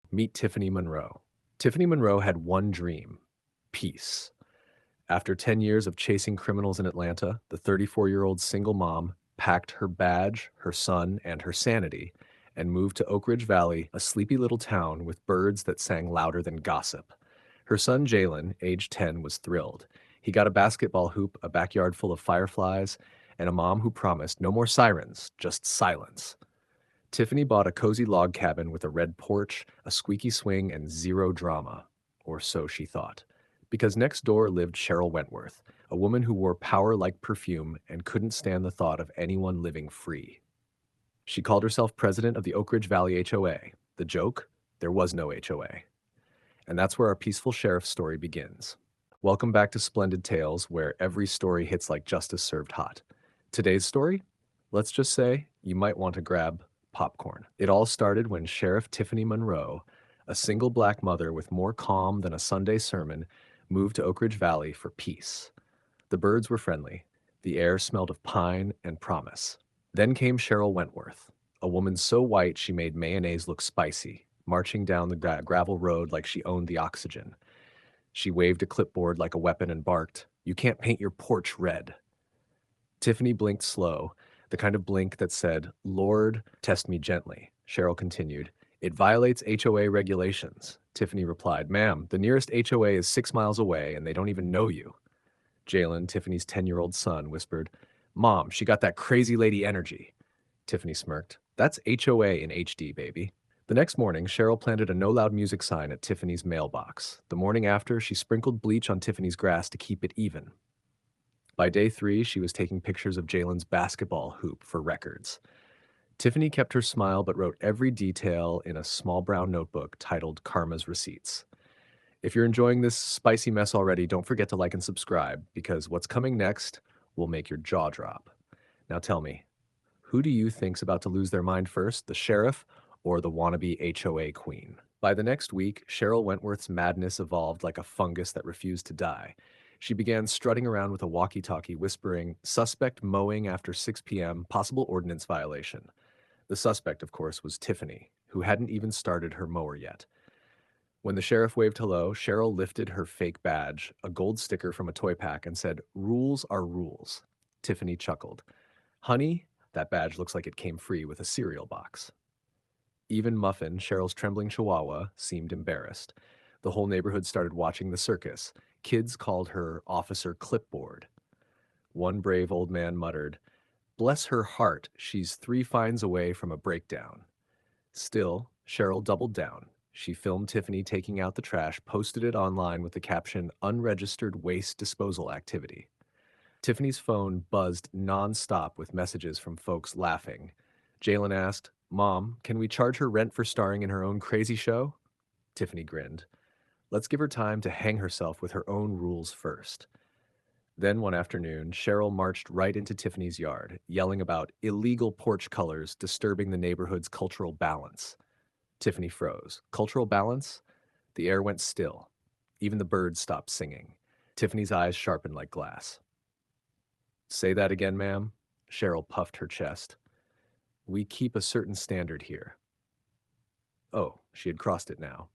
Meet Tiffany Monroe. Tiffany Monroe had one dream: peace. After 10 years of chasing criminals in Atlanta, the 34-year-old single mom packed her badge, her son, and her sanity and moved to Oakridge Valley, a sleepy little town with birds that sang louder than gossip. Her son Jalen, age 10, was thrilled. He got a basketball hoop, a backyard full of fireflies, and a mom who promised no more sirens, just silence. Tiffany bought a cozy log cabin with a red porch, a squeaky swing, and zero drama. Or so she thought. Because next door lived Cheryl Wentworth, a woman who wore power like perfume and couldn't stand the thought of anyone living free. She called herself president of the Oakridge Valley HOA. The joke? There was no HOA. And that's where our peaceful sheriff story begins. Welcome back to Splendid Tales, where every story hits like justice served hot. Today's story? Let's just say you might want to grab popcorn. It all started when Sheriff Tiffany Monroe, a single black mother with more calm than a Sunday sermon, moved to Oakridge Valley for peace. The birds were friendly. The air smelled of pine and promise. Then came Cheryl Wentworth, a woman so white she made mayonnaise look spicy, marching down the gravel road like she owned the oxygen. She waved a clipboard like a weapon and barked, "You can't paint your porch red." Tiffany blinked slow, the kind of blink that said, "Lord, test me gently." Cheryl continued, "It violates HOA regulations." Tiffany replied, "Ma'am, the nearest HOA is 6 miles away and they don't even know you." Jalen, Tiffany's 10-year-old son, whispered, "Mom, she got that crazy lady energy." Tiffany smirked, "That's HOA in HD, baby." The next morning, Cheryl planted a no loud music sign at Tiffany's mailbox. The morning after, she sprinkled bleach on Tiffany's grass to keep it even. By day 3, she was taking pictures of Jalen's basketball hoop for records. Tiffany kept her smile but wrote every detail in a small brown notebook titled Karma's Receipts. If you're enjoying this spicy mess already, don't forget to like and subscribe, because what's coming next will make your jaw drop. Now tell me, who do you think's about to lose their mind first, the sheriff or the wannabe HOA queen? By the next week, Cheryl Wentworth's madness evolved like a fungus that refused to die. She began strutting around with a walkie-talkie, whispering, "Suspect mowing after 6 p.m., possible ordinance violation." The suspect, of course, was Tiffany, who hadn't even started her mower yet. When the sheriff waved hello, Cheryl lifted her fake badge, a gold sticker from a toy pack, and said, "Rules are rules." Tiffany chuckled. "Honey, that badge looks like it came free with a cereal box." Even Muffin, Cheryl's trembling chihuahua, seemed embarrassed. The whole neighborhood started watching the circus. Kids called her Officer Clipboard. One brave old man muttered, "Bless her heart, she's 3 fines away from a breakdown." Still, Cheryl doubled down. She filmed Tiffany taking out the trash, posted it online with the caption, "Unregistered Waste Disposal Activity." Tiffany's phone buzzed nonstop with messages from folks laughing. Jalen asked, "Mom, can we charge her rent for starring in her own crazy show?" Tiffany grinned. "Let's give her time to hang herself with her own rules first." Then one afternoon, Cheryl marched right into Tiffany's yard, yelling about illegal porch colors disturbing the neighborhood's cultural balance. Tiffany froze. Cultural balance? The air went still. Even the birds stopped singing. Tiffany's eyes sharpened like glass. "Say that again, ma'am." Cheryl puffed her chest. "We keep a certain standard here." Oh, she had crossed it now.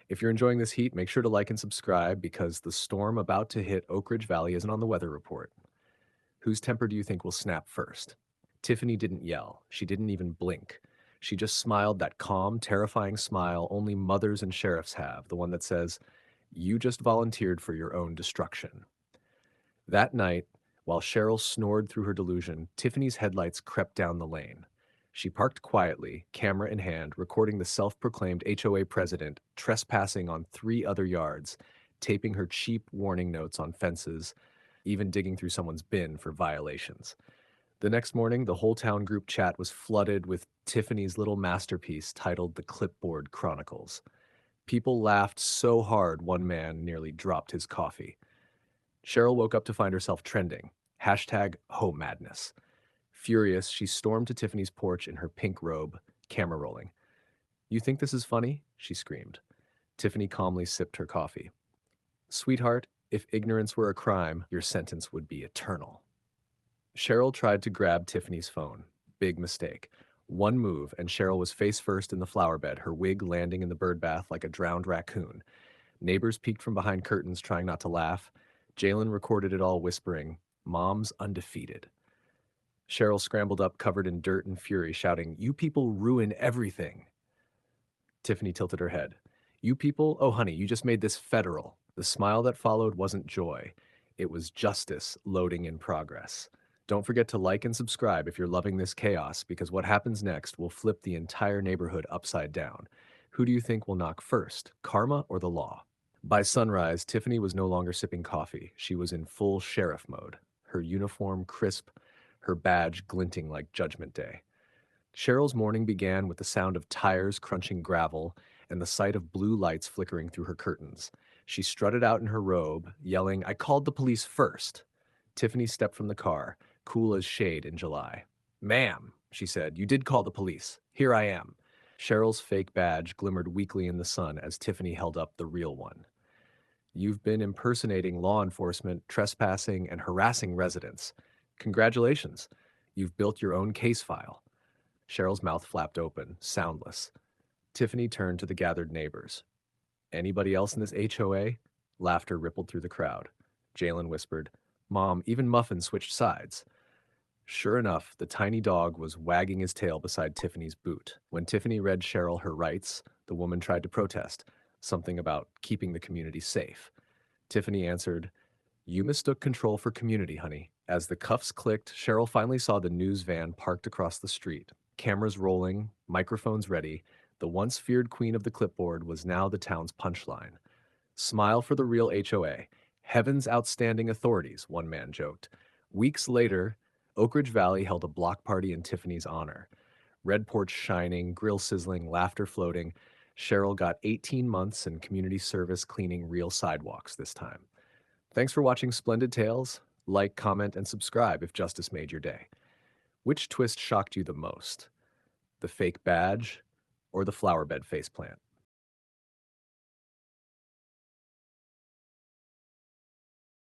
If you're enjoying this heat, make sure to like and subscribe, because the storm about to hit Oakridge Valley isn't on the weather report. Whose temper do you think will snap first? Tiffany didn't yell. She didn't even blink. She just smiled, that calm, terrifying smile only mothers and sheriffs have, the one that says, "You just volunteered for your own destruction." That night, while Cheryl snored through her delusion, Tiffany's headlights crept down the lane. She parked quietly, camera in hand, recording the self-proclaimed HOA president trespassing on 3 other yards, taping her cheap warning notes on fences, even digging through someone's bin for violations. The next morning, the whole town group chat was flooded with Tiffany's little masterpiece titled The Clipboard Chronicles. People laughed so hard one man nearly dropped his coffee. Cheryl woke up to find herself trending. Hashtag home madness. Furious, she stormed to Tiffany's porch in her pink robe, camera rolling. "You think this is funny?" she screamed. Tiffany calmly sipped her coffee. "Sweetheart, if ignorance were a crime, your sentence would be eternal." Cheryl tried to grab Tiffany's phone. Big mistake. One move, and Cheryl was face first in the flower bed, her wig landing in the bird bath like a drowned raccoon. Neighbors peeked from behind curtains, trying not to laugh. Jalen recorded it all, whispering, "Mom's undefeated." Cheryl scrambled up, covered in dirt and fury, shouting, "You people ruin everything." Tiffany tilted her head. "You people? Oh, honey, you just made this federal." The smile that followed wasn't joy. It was justice loading in progress. Don't forget to like and subscribe if you're loving this chaos, because what happens next will flip the entire neighborhood upside down. Who do you think will knock first, karma or the law? By sunrise, Tiffany was no longer sipping coffee. She was in full sheriff mode, her uniform crisp, her badge glinting like Judgment Day. Cheryl's morning began with the sound of tires crunching gravel and the sight of blue lights flickering through her curtains. She strutted out in her robe, yelling, "I called the police first." Tiffany stepped from the car, cool as shade in July. "Ma'am," she said, "you did call the police. Here I am." Cheryl's fake badge glimmered weakly in the sun as Tiffany held up the real one. "You've been impersonating law enforcement, trespassing, and harassing residents. Congratulations. You've built your own case file." Cheryl's mouth flapped open, soundless. Tiffany turned to the gathered neighbors. "Anybody else in this HOA?" Laughter rippled through the crowd. Jalen whispered, "Mom, even Muffin switched sides." Sure enough, the tiny dog was wagging his tail beside Tiffany's boot. When Tiffany read Cheryl her rights, the woman tried to protest, something about keeping the community safe. Tiffany answered, "You mistook control for community, honey." As the cuffs clicked, Cheryl finally saw the news van parked across the street. Cameras rolling, microphones ready, the once feared queen of the clipboard was now the town's punchline. "Smile for the real HOA. Heaven's outstanding authorities," one man joked. Weeks later, Oakridge Valley held a block party in Tiffany's honor. Red porch shining, grill sizzling, laughter floating. Cheryl got 18 months and community service cleaning real sidewalks this time. Thanks for watching Splendid Tales. Like, comment, and subscribe if justice made your day. Which twist shocked you the most? The fake badge or the flower bed faceplant?